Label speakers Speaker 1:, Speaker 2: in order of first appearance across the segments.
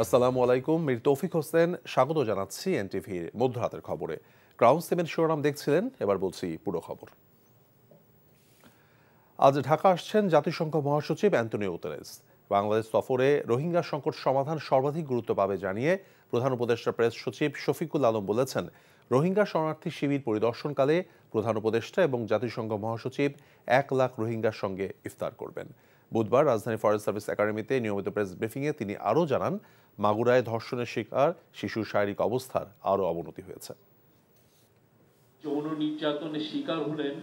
Speaker 1: আসসালামু আলাইকুম, মীর তৌফিক হোসেন স্বাগত জানাচ্ছি এনটিভির মধ্যরাতের খবরে। ক্রাউন 7 শিরোনাম দেখছিলেন, এবার বলছি পুরো খবর। আজ ঢাকা আসছেন জাতিসংঘ মহাসচিব অ্যান্টনিও গুতেরেস। বাংলাদেশ সফরে রোহিঙ্গা সংকট সমাধান সর্বাধিক গুরুত্ব পাবে জানিয়ে প্রধান উপদেষ্টা প্রেস সচিব শফিকুল আলম বলেছেন, রোহিঙ্গা শরণার্থী শিবির পরিদর্শনকালে প্রধান উপদেষ্টা এবং জাতিসংঘ মহাসচিব 1 লাখ রোহিঙ্গার সঙ্গে ইফতার করবেন। বুধবার রাজধানী ফরেস্ট সার্ভিস একাডেমিতে নিয়মিত প্রেস ব্রিফিংয়ে তিনি আরও জানান, মাগুরায় ধর্ষণের শিকার শিশুর শারীরিক অবস্থার আরও অবনতি হয়েছে।
Speaker 2: যৌন নির্যাতনের শিকার হলেন,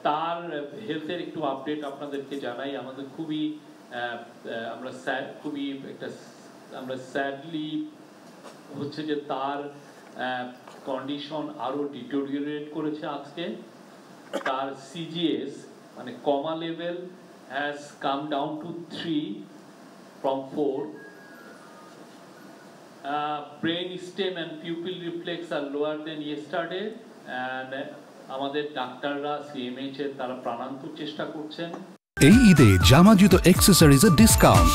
Speaker 2: তার হেলথের একটু আপডেট আপনাদেরকে জানাই। আমাদের আমরা স্যাডলি হচ্ছে যে তার কন্ডিশন আরো ডিটোরিয়েট করেছে। আজকে তার সিজিএস মানে কমা level has come down to 3 from 4. Brain stem and pupil reflex are lower than yesterday, and আমাদের ডাক্তাররা সিএমএইচ এর তারা প্রাণান্তর চেষ্টা করছেন।
Speaker 3: এই ঈদে জামা জুতো অ্যাকসেসরিজের ডিসকাউন্ট।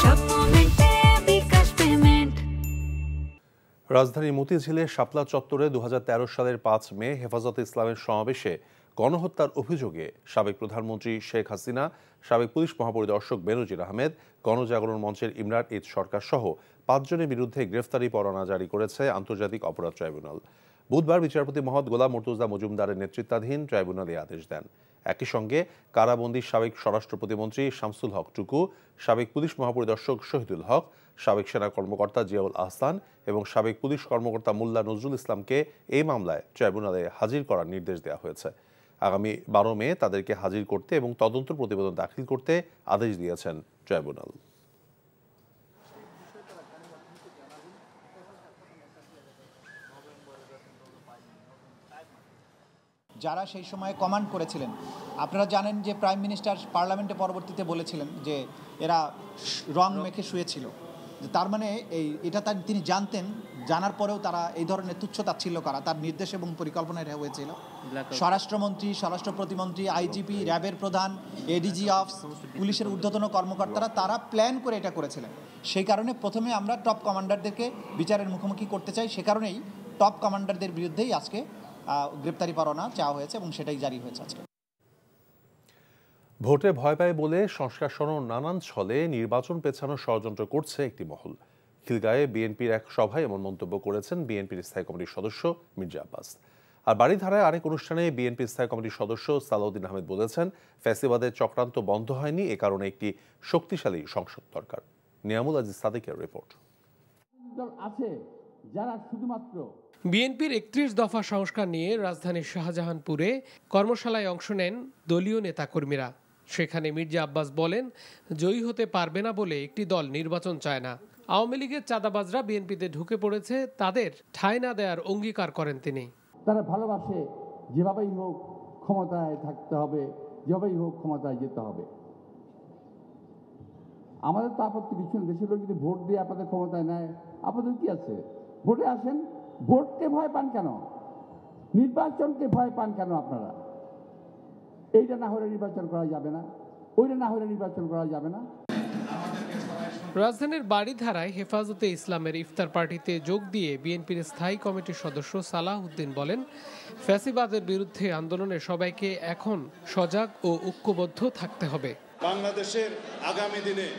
Speaker 1: রাজধানীর মতিঝিলে শাপলা চত্বরে 2013 সালের 5 মে হেফাজতে ইসলামের সমাবেশে গণহত্যার অভিযোগে সাবেক প্রধানমন্ত্রী শেখ হাসিনা, সাবেক পুলিশ মহাপরিদর্শক বেনজির আহমেদ, গণজাগরণ মঞ্চের ইমরান ঈদ সরকার সহ 5 জনের বিরুদ্ধে গ্রেফতারি পরোয়ানা জারি করেছে আন্তর্জাতিক অপরাধ ট্রাইব্যুনাল। বুধবার বিচারপতি মোহাম্মদ গোলাম মুর্তজা মজুমদারের নেতৃত্বাধীন ট্রাইব্যুনাল এই আদেশ দেন। একই সঙ্গে কারাবন্দী সাবেক স্বরাষ্ট্র প্রতিমন্ত্রী শামসুল হক টুকু, সাবেক পুলিশ মহাপরিদর্শক শহীদুল হক, সাবেক সেনা কর্মকর্তা জিয়াউল আহসান এবং সাবেক পুলিশ কর্মকর্তা মোল্লা নজরুল ইসলামকে এই মামলায় ট্রাইব্যুনালে হাজির করার নির্দেশ দেওয়া হয়েছে। আগামী 12 মে তাদেরকে হাজির করতে এবং তদন্ত প্রতিবেদন দাখিল করতে আদেশ দিয়েছেন ট্রাইব্যুনাল।
Speaker 4: যারা সেই সময় কমান্ড করেছিলেন, আপনারা জানেন যে প্রাইম মিনিস্টার পার্লামেন্টে পরবর্তীতে বলেছিলেন যে এরা রং মেখে শুয়েছিল, যে তার মানে এটা তিনি জানতেন, জানার পরেও তারা এই ধরনের তুচ্ছতাচ্ছিল্য করা তার নির্দেশ এবং পরিকল্পনায় হয়েছিল। স্বরাষ্ট্রমন্ত্রী, স্বরাষ্ট্র প্রতিমন্ত্রী, আইজিপি, র্যাবের প্রধান, এডিজি অফ পুলিশের ঊর্ধ্বতন কর্মকর্তারা তারা প্ল্যান করে এটা করেছিলেন। সেই কারণে প্রথমে আমরা টপ কমান্ডারদেরকে বিচারের মুখোমুখি করতে চাই। সে কারণেই টপ কমান্ডারদের বিরুদ্ধেই আজকে গ্রেপ্তারি পরোয়ানা চাওয়া হয়েছে এবং সেটাই জারি হয়েছে আজকে।
Speaker 1: ভোটে ভয় পায় বলে সংস্কার সহ নানান ছলে নির্বাচন পেছানোর ষড়যন্ত্র করছে একটি মহল। খিলগাঁয়ে বিএনপির এক সভায় এমন মন্তব্য করেছেন বিএনপির স্থায়ী কমিটির সদস্য মির্জা আব্বাস। আর বাড়িধারায় আরেক অনুষ্ঠানে বিএনপির স্থায়ী কমিটির সদস্য সালাউদ্দিন আহমেদ বলেছেন, ফ্যাসিবাদের চক্রান্ত বন্ধ হয়নি, এ কারণে একটি শক্তিশালী সংসদ দরকার। নিয়ামুল আজিজ সাদেকের রিপোর্ট।
Speaker 5: আছে যারা শুধুমাত্র
Speaker 6: বিএনপির 31 দফা সংস্কার নিয়ে রাজধানীর শাহজাহানপুরে কর্মশালায় অংশ নেন দলীয় নেতাকর্মীরা। সেখানে মির্জা আব্বাস বলেন, জয়ী হতে পারবে না বলে একটি দল নির্বাচন চায় না। আওয়ামী লীগের চাঁদাবাজরা বিএনপিতে ঢুকে পড়েছে, তাদের ঠাঁই না দেওয়ার অঙ্গীকার করেন তিনি।
Speaker 5: তারা ভালোবাসে যেভাবেই হোক ক্ষমতায় থাকতে হবে, যেভাবেই হোক ক্ষমতায় যেতে হবে। আমাদের তো আপত্তি কিছু নেই। দেশের লোক যদি ভোট দিয়ে আপনাদের ক্ষমতায় নেয়, আপনাদের কি আছে? ভোটে আসেন। ভোটকে ভয় পান কেন? নির্বাচনকে ভয় পান কেন আপনারা? এইটা না হলে নির্বাচন করা যাবে না, ওইটা না হলে নির্বাচন করা যাবে না।
Speaker 6: রাজধানীর বাড়িধারায় হেফাজতে ইসলামের ইফতার পার্টিতে যোগ দিয়ে বিএনপির স্থায়ী কমিটির সদস্য সালাউদ্দিন বলেন, ফ্যাসিবাদের বিরুদ্ধে আন্দোলনে সবাইকে এখন সজাগ ও ঐক্যবদ্ধ থাকতে হবে।
Speaker 7: বাংলাদেশের আগামী দিনে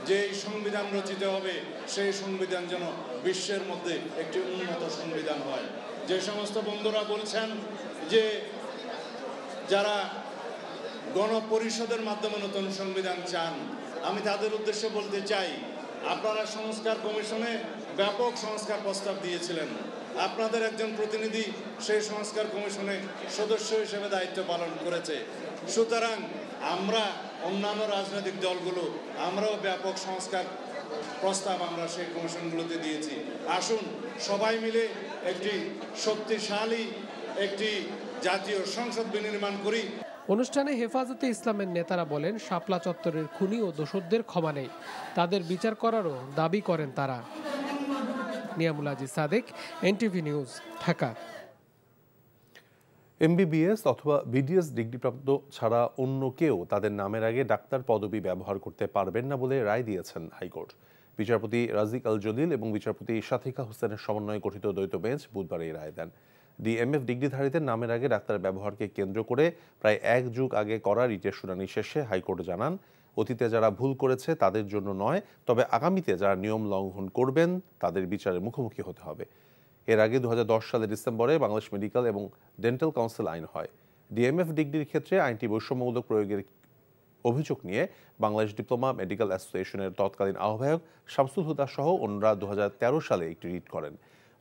Speaker 7: যে সংবিধান রচিত হবে, সেই সংবিধান যেন বিশ্বের মধ্যে একটি উন্নত সংবিধান হয়। যে সমস্ত বন্ধুরা বলছেন যে যারা গণপরিষদের মাধ্যমে নতুন সংবিধান চান, আমি তাদের উদ্দেশ্যে বলতে চাই, আপনারা সংস্কার কমিশনে ব্যাপক সংস্কার প্রস্তাব দিয়েছিলেন। আপনাদের একজন প্রতিনিধি সেই সংস্কার কমিশনে সদস্য হিসেবে দায়িত্ব পালন করেছে। সুতরাং আমরা অন্যান্য রাজনৈতিক দলগুলো আমরাও ব্যাপক সংস্কার প্রস্তাব আমরা সেই কমিশনগুলোতে দিয়েছি। আসুন সবাই মিলে একটি শক্তিশালী একটি জাতীয় সংসদ বিনির্মাণ করি।
Speaker 6: অনুষ্ঠানে হেফাজতে ইসলামের নেতারা বলেন, শাপলা চত্বরের খুনি ও দোষরদের ক্ষমা নেই, তাদের বিচার করারও দাবি করেন তারা। Niamul Aziz Sadek, NTV news, Dhaka.
Speaker 1: MBBS অথবা বিডিএস ডিগ্রিপ্রাপ্ত ছাড়া অন্য কেউ তাদের নামের আগে ডাক্তার পদবি ব্যবহার করতে পারবেন না বলে রায় দিয়েছেন হাইকোর্ট। বিচারপতি রাজিক আল জলিল এবং বিচারপতি শাথিকা হোসেনের সমন্বয়ে গঠিত দ্বৈত বেঞ্চ বুধবার এই রায় দেন। ডিএমএফ ডিগ্রিধারীদের নামের আগে ডাক্তারের ব্যবহারকে কেন্দ্র করে প্রায় 1 যুগ আগে করা রিটের শুনানি শেষে হাইকোর্ট জানান, অতীতে যারা ভুল করেছে তাদের জন্য নয়, তবে আগামীতে যারা নিয়ম লঙ্ঘন করবেন তাদের বিচারের মুখোমুখি হতে হবে। এর আগে 2010 সালের ডিসেম্বরে বাংলাদেশ মেডিকেল এবং ডেন্টাল কাউন্সিল আইন হয়। ডিএমএফ ডিগ্রির ক্ষেত্রে আইনটি বৈষম্যমূলক প্রয়োগের অভিযোগ নিয়ে বাংলাদেশ ডিপ্লোমা মেডিকেল অ্যাসোসিয়েশনের তৎকালীন আহ্বায়ক শামসুল হুদা সহ অন্যরা 2013 সালে একটি রিট করেন।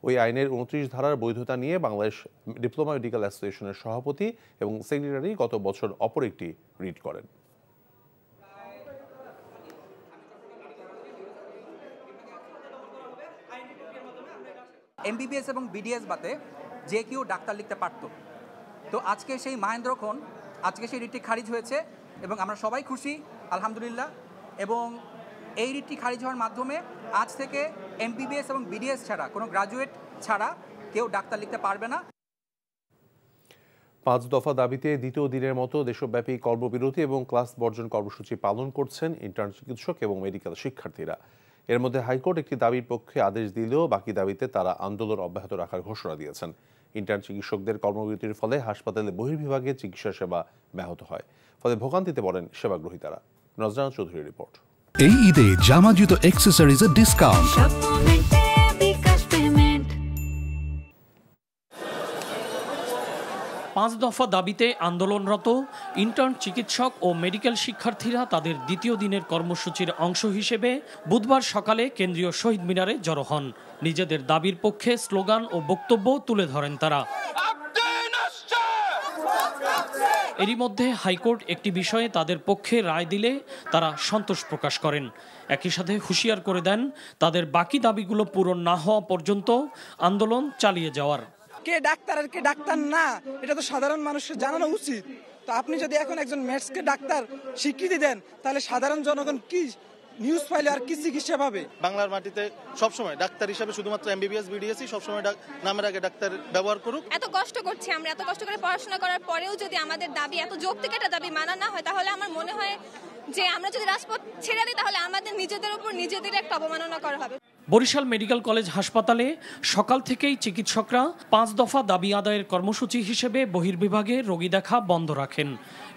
Speaker 1: ওই আইনের 29 ধারার বৈধতা নিয়ে বাংলাদেশ ডিপ্লোমা মেডিকেল অ্যাসোসিয়েশনের সভাপতি এবং সেক্রেটারি গত বছর অপর একটি রিট করেন।
Speaker 8: এমবিবিএস এবং বিডিএস বাদে যে কেউ ডাক্তার লিখতে পারতো। তো আজকে সেই মাহেন্দ্রক্ষণ, আজকে সেই রিটটি খারিজ হয়েছে এবং আমরা সবাই খুশি আলহামদুলিল্লাহ। এবং এই রিটটি খারিজ হওয়ার মাধ্যমে আজ থেকে এমবিবিএস এবং বিডিএস ছাড়া, কোনো গ্রাজুয়েট ছাড়া কেউ ডাক্তার লিখতে পারবে না।
Speaker 1: 5 দফা দাবিতে দ্বিতীয় দিনের মতো দেশব্যাপী কর্মবিরতি এবং ক্লাস বর্জন কর্মসূচি পালন করছেন ইন্টার্ন চিকিৎসক এবং মেডিকেল শিক্ষার্থীরা। এর মধ্যে হাইকোর্ট একটি দাবির পক্ষে আদেশ দিলেও বাকি দাবিতে তারা আন্দোলন অব্যাহত রাখার ঘোষণা দিয়েছেন। ইন্টার্ন চিকিৎসকদের কর্মবিরতির ফলে হাসপাতালে বহির্বিভাগে চিকিৎসা সেবা ব্যাহত হয়, ফলে ভোগান্তিতে পড়েন সেবাগ্রহীতারা। নজরানা চৌধুরীর রিপোর্ট।
Speaker 3: এই ঈদে জামা জুতো অ্যাক্সেসরিজের ডিসকাউন্ট।
Speaker 9: 5 দফা দাবিতে আন্দোলনরত ইন্টার্ন চিকিৎসক ও মেডিকেল শিক্ষার্থীরা তাদের দ্বিতীয় দিনের কর্মসূচির অংশ হিসেবে বুধবার সকালে কেন্দ্রীয় শহীদ মিনারে জড়ো হন। নিজেদের দাবির পক্ষে স্লোগান ও বক্তব্য তুলে ধরেন তারা। এরই মধ্যে হাইকোর্ট একটি বিষয়ে তাদের পক্ষে রায় দিলে তারা সন্তোষ প্রকাশ করেন। একই সাথে হুঁশিয়ার করে দেন তাদের বাকি দাবিগুলো পূরণ না হওয়া পর্যন্ত আন্দোলন চালিয়ে যাওয়ার।
Speaker 10: কে ডাক্তার আর কে ডাক্তার না, এটা তো সাধারণ মানুষের জানানো উচিত। তো আপনি যদি এখন একজন ম্যাথসকে ডাক্তার স্বীকৃতি দেন, তাহলে সাধারণ জনগণ কি নিউজ পাইলে আর কি চিকিৎসা পাবে?
Speaker 11: বাংলার মাটিতে সবসময় ডাক্তার হিসাবে শুধুমাত্র এমবিবিএস বিডিএসই সবসময় নামের আগে ডাক্তার ব্যবহার করুক।
Speaker 12: এত কষ্ট করছি আমরা, এত কষ্ট করে পড়াশোনা করার পরেও যদি আমাদের দাবি, এত যৌক্তিক একটা দাবি মানা না হয়, তাহলে আমার মনে হয় যে আমরা যদি রাজপথ ছেড়ে দিই তাহলে আমাদের নিজেদের উপর নিজেদের একটা অবমাননা করা হবে।
Speaker 9: বরিশাল মেডিকেল কলেজ হাসপাতালে সকাল থেকেই চিকিৎসকরা 5 দফা দাবি আদায়ের কর্মসূচি হিসেবে বহির্বিভাগে রোগী দেখা বন্ধ রাখেন।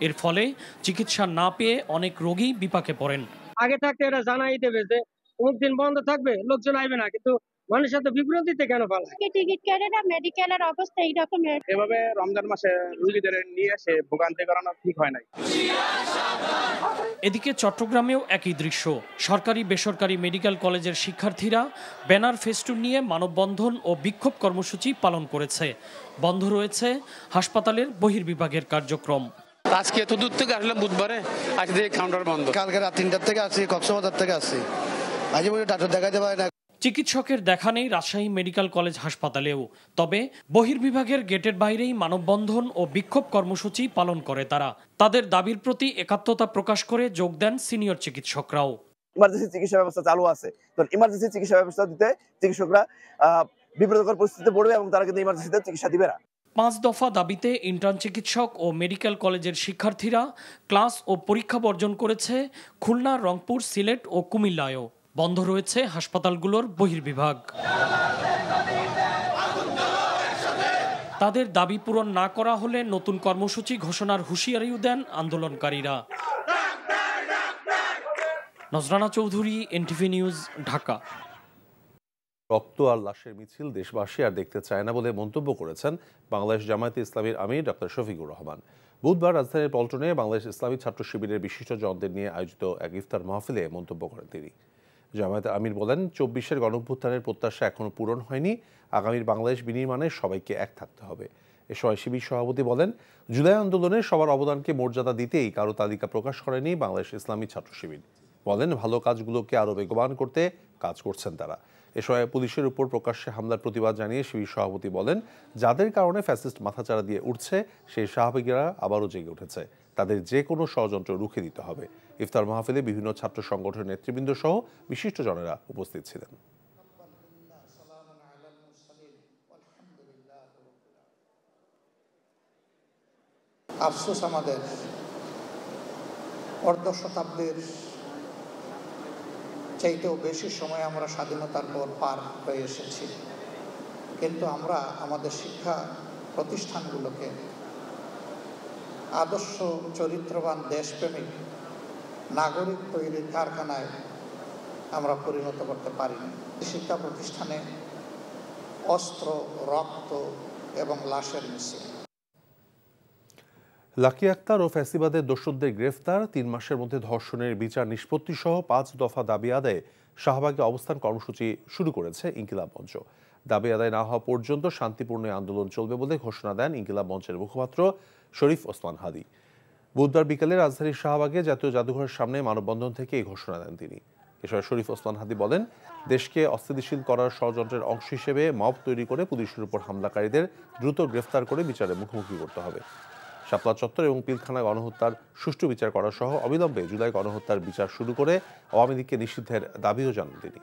Speaker 9: এর ফলে চিকিৎসা না পেয়ে অনেক রোগী বিপাকে পড়েন।
Speaker 13: আগে থাকতে এরা জানাই দেবে যে অমুক দিন বন্ধ থাকবে, লোকজন আইবে না, কিন্তু মানুষের তো বিভ্রান্তিতে কেন পালায়?
Speaker 14: টিকিট কেটে না, মেডিকেলের অবস্থা এই রকমের।
Speaker 15: এভাবে রমজান মাসে রোগীদের নিয়ে এসে ভোগান্তি করানো ঠিক হয় নাই।
Speaker 9: এদিকে চট্টগ্রামেও একই দৃশ্য। সরকারি বেসরকারি মেডিকেল কলেজের শিক্ষার্থীরা ব্যানার ফেস্টুন নিয়ে মানববন্ধন ও বিক্ষোভ কর্মসূচি পালন করেছে। বন্ধ রয়েছে হাসপাতালের বহির্বিভাগের কার্যক্রম।
Speaker 16: আজকে এত দূর থেকে আসলাম বুধবারে, আজকে কাউন্টার বন্ধ।
Speaker 17: কালকে রাত 3টার থেকে আসছি, কক্সবাজার থেকে আসছি, আজ ডাক্তার দেখাইতে পারে না।
Speaker 9: চিকিৎসকের দেখা নেই রাজশাহী মেডিকেল কলেজ হাসপাতালেও, তবে বহির্বিভাগের গেটের বাইরেই মানববন্ধন ও বিক্ষোভ কর্মসূচি পালন করে তারা। তাদের দাবির প্রতি একাত্মতা প্রকাশ করে যোগ দেন সিনিয়র চিকিৎসকরাও।
Speaker 18: ইমার্জেন্সি চিকিৎসা ব্যবস্থা চালু আছে, তো ইমার্জেন্সি চিকিৎসা ব্যবস্থা দিতে চিকিৎসকরা বিব্রতকর পরিস্থিতিতে পড়বে এবং তারা কিন্তু ইমার্জেন্সিতে চিকিৎসা দিবে না।
Speaker 9: 5 দফা দাবিতে ইন্টার্ন চিকিৎসক ও মেডিকেল কলেজের শিক্ষার্থীরা ক্লাস ও পরীক্ষা বর্জন করেছে খুলনা, রংপুর, সিলেট ও কুমিল্লায়ও। বন্ধ রয়েছে হাসপাতালগুলোর বহির্বিভাগ। তাদের দাবি পূরণ না করা হলে নতুন কর্মসূচি ঘোষণার হুঁশিয়ারিও দেন আন্দোলনকারীরা। নজরানা চৌধুরী, এনটিভি নিউজ, ঢাকা।
Speaker 1: রক্ত আর লাশের মিছিল দেশবাসী আর দেখতে চায় না বলে মন্তব্য করেছেন বাংলাদেশ জামায়াতে ইসলামীর আমির ডক্টর শফিকুর রহমান। বুধবার রাজধানীর পল্টনে বাংলাদেশ ইসলামী ছাত্র শিবিরের বিশিষ্টজনদের নিয়ে আয়োজিত এক ইফতার মাহফিলে মন্তব্য করেন তিনি। জামায়াতের আমির বলেন, 24-এর গণঅভ্যুত্থানের প্রত্যাশা এখনো পূরণ হয়নি। আগামীর বাংলাদেশ বিনির্মাণে সবাইকে এক থাকতে হবে। এ সময় শিবির সভাপতি বলেন, জুলাই আন্দোলনে সবার অবদানকে মর্যাদা দিতেই কারো তালিকা প্রকাশ করেনি বাংলাদেশ ইসলামী ছাত্র শিবির। বলেন, ভালো কাজগুলোকে আরও বেগবান করতে কাজ করছেন তারা। এ সময় পুলিশের উপর প্রকাশ্যে হামলার প্রতিবাদ জানিয়ে শিবির সভাপতি বলেন, যাদের কারণে ফ্যাসিস্ট মাথাচাড়া দিয়ে উঠছে সেই শাহবাগীরা আবারও জেগে উঠেছে, তাদের যে কোনো ষড়যন্ত্র রুখে দিতে হবে। ইফতার মাহফিলে বিভিন্ন ছাত্র সংগঠনের নেতৃবৃন্দ সহ বিশিষ্টজনেরা উপস্থিত ছিলেন।
Speaker 19: আফসোস, আমাদের অর্ধ শতাব্দীর চাইতেও বেশি সময় আমরা স্বাধীনতার পর পার হয়ে এসেছি, কিন্তু আমরা আমাদের শিক্ষা প্রতিষ্ঠানগুলোকে আদর্শ চরিত্রবান দেশপ্রেমিক নাগরিক তৈরির কারখানায় আমরা পরিণত করতে পারিনি। শিক্ষা প্রতিষ্ঠানে অস্ত্র, রক্ত এবং লাশের মিছিল।
Speaker 1: লাকি আক্তার ও ফ্যাসিবাদের দোষরদের গ্রেফতার, 3 মাসের মধ্যে ধর্ষণের বিচার নিষ্পত্তি সহ 5 দফা দাবি আদায়ে শাহবাগে অবস্থান কর্মসূচি শুরু করেছে ইনকিলাব মঞ্চ। দাবি আদায় না হওয়া পর্যন্ত শান্তিপূর্ণ আন্দোলন চলবে বলে ঘোষণা দেন ইনকিলাব মঞ্চের মুখপাত্র শরীফ ওসমান হাদি। বুধবার বিকেলে রাজধানীর শাহবাগে জাতীয় জাদুঘরের সামনে মানববন্ধন থেকে এই ঘোষণা দেন তিনি। এছাড়া শরীফ ওসমান হাদি বলেন, দেশকে অস্থিতিশীল করার ষড়যন্ত্রের অংশ হিসেবে মব তৈরি করে পুলিশের উপর হামলাকারীদের দ্রুত গ্রেফতার করে বিচারের মুখোমুখি করতে হবে। শাপলা চত্বর এবং পিলখানা গণহত্যার সুষ্ঠু বিচার করা সহ অবিলম্বে জুলাই গণহত্যার বিচার শুরু করে আওয়ামী লীগকে নিষিদ্ধের দাবিও জানান তিনি।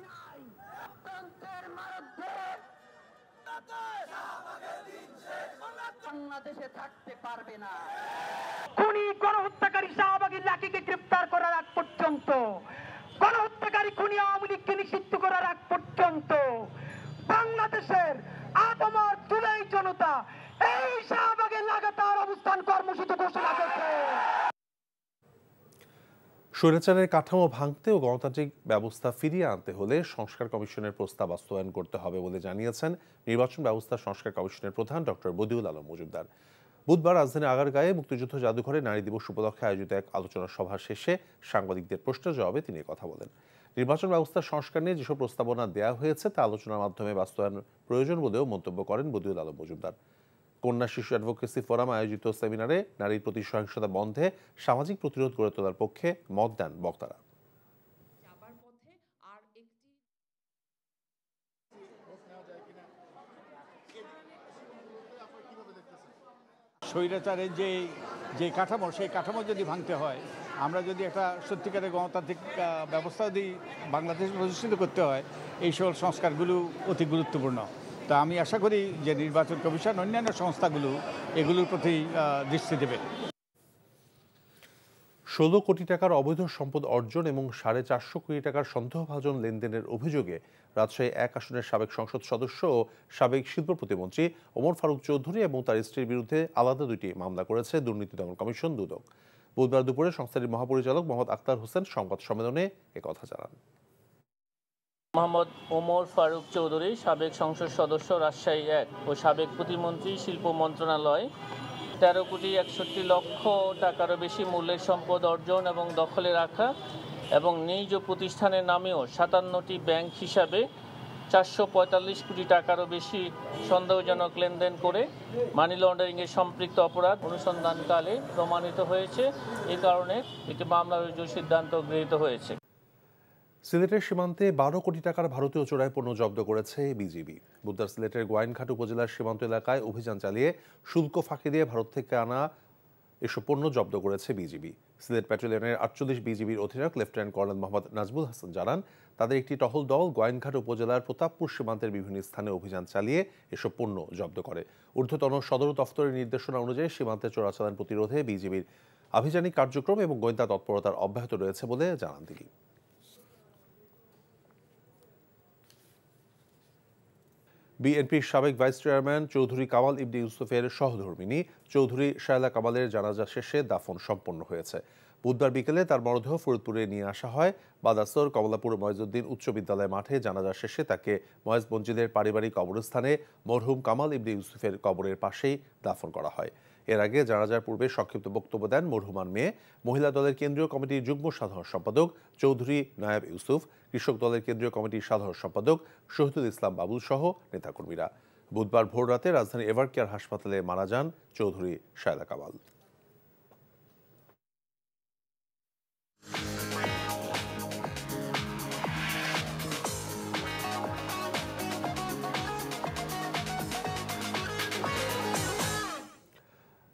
Speaker 20: খুনি গণহত্যাকারী শাহবাগী লাকিকে গ্রেফতার করার আগ পর্যন্ত, গণহত্যাকারী খুনি আওয়ামী লীগকে নিষিদ্ধ করার আগ পর্যন্ত বাংলাদেশের আপামর জুলাই জনতা এই শাহবাগে লাগাতার অবস্থান কর্মসূচি ঘোষণা করছে।
Speaker 1: স্বৈরাচারের কাঠামো ভাঙতে ও গণতান্ত্রিক ব্যবস্থা ফিরিয়ে আনতে হলে সংস্কার কমিশনের প্রস্তাব বাস্তবায়ন করতে হবে বলে জানিয়েছেন নির্বাচন ব্যবস্থা সংস্কার কমিশনের প্রধান ডক্টর বদিউল আলম মজুমদার। বুধবার রাজধানীর আগারগাঁয়ে মুক্তিযুদ্ধ জাদুঘরে নারী দিবস উপলক্ষে আয়োজিত এক আলোচনা সভা শেষে সাংবাদিকদের প্রশ্নের জবাবে তিনি কথা বলেন। নির্বাচন ব্যবস্থা সংস্কার নিয়ে যেসব প্রস্তাবনা দেওয়া হয়েছে তা আলোচনার মাধ্যমে বাস্তবায়ন প্রয়োজন বলেও মন্তব্য করেন বদিউল আলম মজুমদার। কন্যা শিশু অ্যাডভোকেসি ফোরাম আয়োজিত সেমিনারে নারীর প্রতি সহিংসতা বন্ধে সামাজিক প্রতিরোধ গড়ে তোলার পক্ষে মত দেন বক্তারা।
Speaker 21: স্বৈরাচারের যে কাঠামো, সেই কাঠামো যদি ভাঙতে হয়, আমরা যদি একটা সত্যিকারের গণতান্ত্রিক ব্যবস্থা যদি বাংলাদেশে প্রতিষ্ঠিত করতে হয়, এই সকল সংস্কারগুলো অতি গুরুত্বপূর্ণ। তা আমি আশা করি যে নির্বাচন কমিশন অন্যান্য সংস্থাগুলো এগুলোর প্রতি দৃষ্টি দেবে।
Speaker 1: 16 কোটি টাকার অবৈধ সম্পদ অর্জন এবং 450 কোটি টাকার সন্দেহভাজন লেনদেনের অভিযোগে রাজশাহী 1 আসনের সাবেক সংসদ সদস্য ও সাবেক শিল্প প্রতিমন্ত্রী ওমর ফারুক চৌধুরী এবং তার স্ত্রীর বিরুদ্ধে আলাদা 2টি মামলা করেছে দুর্নীতি দমন কমিশন দুদক। বুধবার দুপুরে সংস্থাটির মহাপরিচালক মোহাম্মদ আক্তার হোসেন সংবাদ সম্মেলনে একথা জানান।
Speaker 22: মোহাম্মদ ওমর ফারুক চৌধুরী, সাবেক সংসদ সদস্য রাজশাহী 1 ও সাবেক প্রতিমন্ত্রী শিল্প মন্ত্রণালয়, 13 কোটি 61 লক্ষ টাকারও বেশি মূল্যের সম্পদ অর্জন এবং দখলে রাখা এবং নিজ প্রতিষ্ঠানের নামেও 57টি ব্যাংক হিসাবে 445 কোটি টাকারও বেশি সন্দেহজনক লেনদেন করে মানি লন্ডারিংয়ে সম্পৃক্ত অপরাধ অনুসন্ধানকালে প্রমাণিত হয়েছে। এই কারণে একটি মামলা রুজুর সিদ্ধান্ত গৃহীত হয়েছে।
Speaker 1: সিলেটের সীমান্তে 12 কোটি টাকার ভারতীয় চোরাই পণ্য জব্দ করেছে বিজিবি। বুধবার সিলেটের গোয়াইনঘাট উপজেলার সীমান্ত এলাকায় অভিযান চালিয়ে শুল্ক ফাঁকি দিয়ে ভারত থেকে আনা এসব পণ্য জব্দ করেছে বিজিবি। সিলেট প্যাট্রোলিয়নের 48 বিজিবির অধিনায়ক লেফটেন্যান্ট কর্নেল মোহাম্মদ নাজমুল হাসান জানান, তাদের একটি টহল দল গোয়াইনঘাট উপজেলার প্রতাপপুর সীমান্তের বিভিন্ন স্থানে অভিযান চালিয়ে এসব পণ্য জব্দ করে। ঊর্ধ্বতন সদর দফতরের নির্দেশনা অনুযায়ী সীমান্তে চোরাচালান প্রতিরোধে বিজিবির আভিযানিক কার্যক্রম এবং গোয়েন্দা তৎপরতার অব্যাহত রয়েছে বলে জানান তিনি। বিএনপির সাবেক ভাইস চেয়ারম্যান চৌধুরী কামাল ইবনে ইউসুফের সহধর্মিণী চৌধুরী শায়লা কামালের জানাজা শেষে দাফন সম্পন্ন হয়েছে। বুধবার বিকেলে তার মরদেহ ফরিদপুরে নিয়ে আসা হয়। বাদাসর কমলাপুর ময়জউদ্দিন উচ্চ বিদ্যালয় মাঠে জানাজা শেষে তাকে ময়েজ মঞ্জিদের পারিবারিক কবরস্থানে মরহুম কামাল ইবনে ইউসুফের কবরের পাশেই দাফন করা হয়। এর আগে জানাজার পূর্বে সংক্ষিপ্ত বক্তব্য দেন মরহুমার মেয়ে, মহিলা দলের কেন্দ্রীয় কমিটির যুগ্ম সাধারণ সম্পাদক চৌধুরী নায়াব ইউসুফ, কৃষক দলের কেন্দ্রীয় কমিটির সাধারণ সম্পাদক শহীদুল ইসলাম বাবুল সহ নেতাকর্মীরা। বুধবার ভোর রাতে রাজধানীর এভারকেয়ার হাসপাতালে মারা যান চৌধুরী শায়লা কামাল।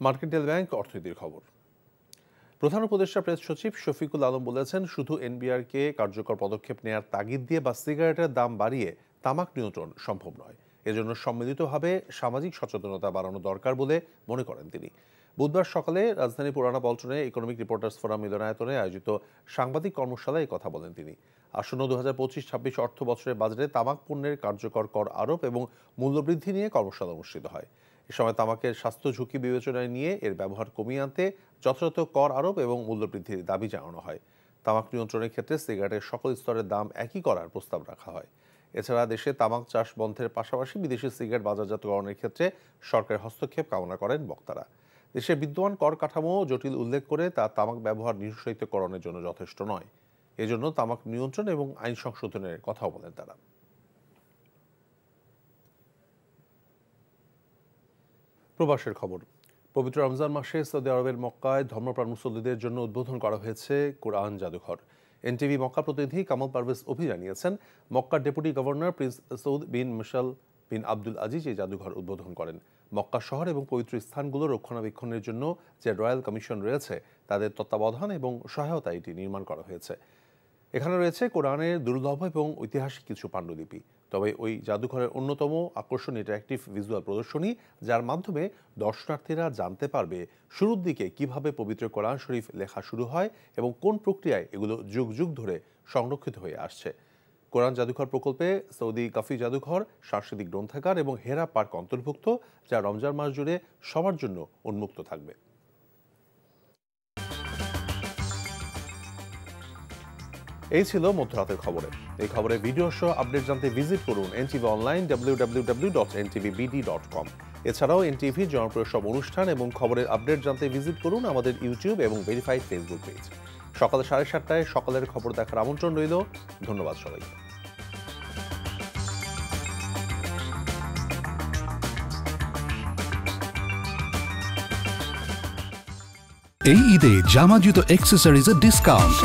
Speaker 1: মার্কেন্টাইল ব্যাংক অর্থনীতির খবর। প্রধান উপদেষ্টা প্রেস সচিব শফিকুল আলম বলেছেন, শুধু এনবিআরকে কার্যকর পদক্ষেপ নেওয়ার তাগিদ দিয়ে বা সিগারেটের দাম বাড়িয়ে তামাক নিয়ন্ত্রণ সম্ভব নয়। এজন্য সম্মিলিতভাবে সামাজিক সচেতনতা বাড়ানো দরকার বলে মনে করেন তিনি। বুধবার সকালে রাজধানী পুরানা পল্টনে ইকোনমিক রিপোর্টার্স ফোরাম মিলনায়তনে আয়োজিত সাংবাদিক কর্মশালায় এই কথা বলেন তিনি। আসন্ন 2025-26 অর্থ বছরের বাজেটে তামাক পণ্যের কার্যকর কর আরোপ এবং মূল্যবৃদ্ধি নিয়ে কর্মশালা অনুষ্ঠিত হয়। এ সময় তামাকের স্বাস্থ্য ঝুঁকি বিবেচনায় নিয়ে এর ব্যবহার কমিয়ে আনতে যথাযথ কর আরোপ এবং মূল্যবৃদ্ধির দাবি জানানো হয়। তামাক নিয়ন্ত্রণের ক্ষেত্রে সিগারেটের সকল স্তরের দাম একই করার প্রস্তাব রাখা হয়। এছাড়া দেশে তামাক চাষ বন্ধের পাশাপাশি বিদেশি সিগারেট বাজারজাতকরণের ক্ষেত্রে সরকারের হস্তক্ষেপ কামনা করেন বক্তারা। দেশে বিদ্যমান কর কাঠামো জটিল উল্লেখ করে তা তামাক ব্যবহার নিরুৎসাহিতকরণের জন্য যথেষ্ট নয়। এজন্য তামাক নিয়ন্ত্রণ এবং আইন সংশোধনের কথাও বলেন তারা। প্রবাসের খবর। পবিত্র রমজান মাসে সৌদি আরবের মক্কায় ধর্মপ্রাণ মুসল্লিদের জন্য উদ্বোধন করা হয়েছে কোরআন জাদুঘর। এনটিভি মক্কা প্রতিনিধি কামাল পারভেজ অভি জানিয়েছেন, মক্কার ডেপুটি গভর্নর প্রিন্স সৌদ বিন মিশাল বিন আব্দুল আজিজ এই জাদুঘর উদ্বোধন করেন। মক্কা শহর এবং পবিত্র স্থানগুলো রক্ষণাবেক্ষণের জন্য যে রয়্যাল কমিশন রয়েছে তাদের তত্ত্বাবধান এবং সহায়তা এটি নির্মাণ করা হয়েছে। এখানে রয়েছে কোরআনের দুর্লভ এবং ঐতিহাসিক কিছু পাণ্ডুলিপি। তবে ওই জাদুঘরের অন্যতম আকর্ষণ ইন্টারঅ্যাক্টিভ ভিজুয়াল প্রদর্শনী, যার মাধ্যমে দর্শনার্থীরা জানতে পারবে শুরুর দিকে কিভাবে পবিত্র কোরআন শরীফ লেখা শুরু হয় এবং কোন প্রক্রিয়ায় এগুলো যুগ যুগ ধরে সংরক্ষিত হয়ে আসছে। কোরআন জাদুঘর প্রকল্পে সৌদি কাফি জাদুঘর, সাংস্কৃতিক গ্রন্থাগার এবং হেরা পার্ক অন্তর্ভুক্ত, যা রমজান মাস জুড়ে সবার জন্য উন্মুক্ত থাকবে। এই ছিল মধ্যরাতের খবরে। এই খবরে ভিডিও সহ আপডেট জানতে ভিজিট করুন এনটিভি অনলাইন www.ntvbd.com। এছাড়াও এনটিভির জনপ্রিয় সব অনুষ্ঠান এবং খবরের আপডেট জানতে ভিজিট করুন আমাদের ইউটিউব এবং ভেরিফাইড ফেসবুক পেজ। সকাল 7:30টায় সকালের খবর দেখার আমন্ত্রণ রইল। ধন্যবাদ সবাইকে।
Speaker 3: এই ঈদে জামা জুতো অ্যাক্সেসরিজের ডিসকাউন্ট।